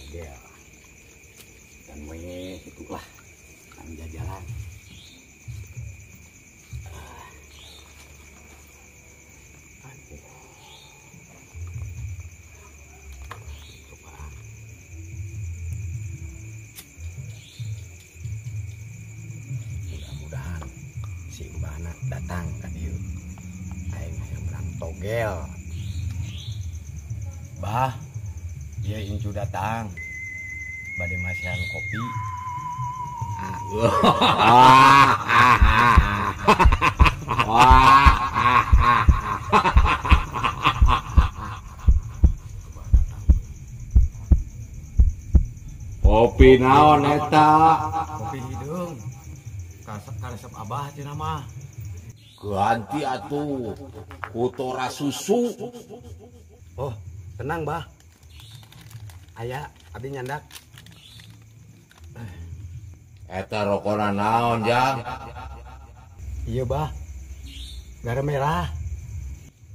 togel. Dan we itulah kang jajalan. Mudah-mudahan si Mbahna datang ka dieu. Aing hayang menang togel. Bah, dia incu datang. Bade masihan kopi. Kopi naon eta? Kopi hidung. Karesep Abah cenah mah. Ganti atuh kutora susu. Oh, tenang, Bah. Aya abdi nyandak. Eta rokona naon, Jang? Iya, Bah. Garam merah.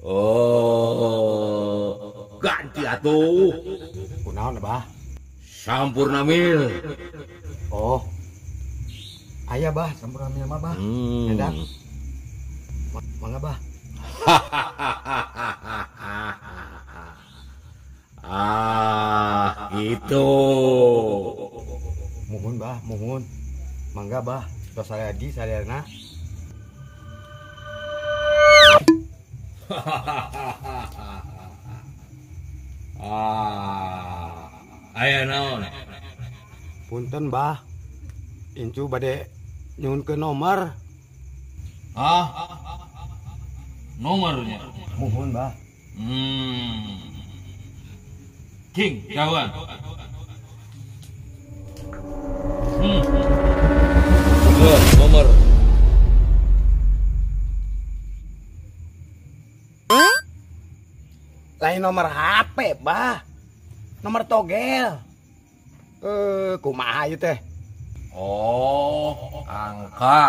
Oh, ganti atuh. Kunaon, Bah? Sampurna mil. Oh. Aya, Bah, sampurna mil mah, Bah. Nyandak. Mangga, Bah. Itu. Muhun, Bah, muhun. Mangga, Bah. Tos saladi salerna. Aya naon? Punten, Bah. Incu bade nyuhun ke nomor. Nomornya. Muhun, Bah. King, kawan. Nomor. Lain nomor HP, Bah. Nomor togel. Kumaha ieu teh? Oh, angka.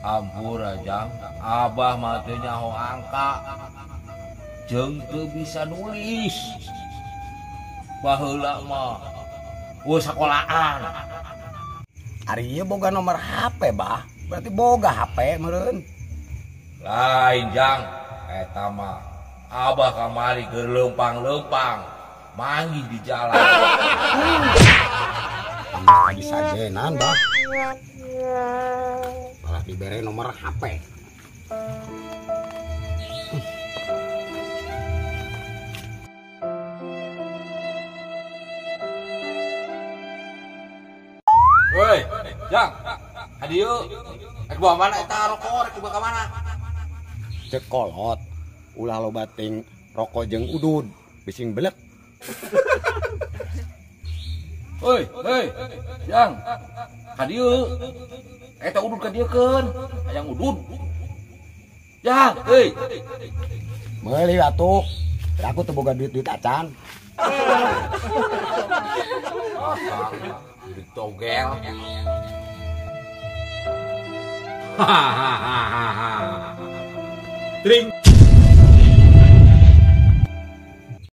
Ampura, Jang. Abah mah teu nyaho angka. Jeung teu bisa nulis. Baheula mah sekolahan. Ari ieu boga nomor HP, Bah. Berarti boga HP meureun. Lain, Jang. Eta mah Abah kamari keur leumpang-leumpang, manggih di jalan. Bisa jenan, Bah. Malah dibere nomor HP. Woi, Jang. Hadieu. Rek bawa mana eta rokok? Rek dibawa ka mana? Cek kolot. Ulah loba ting rokok jeung udud. Bising belek. Hei, Jang. Hadieu. Eta udud ka dieu keun. Hayang udud. Jang, hei. Meuli atuh. Aku teu boga duit-duit acan. Duit togel. Tring.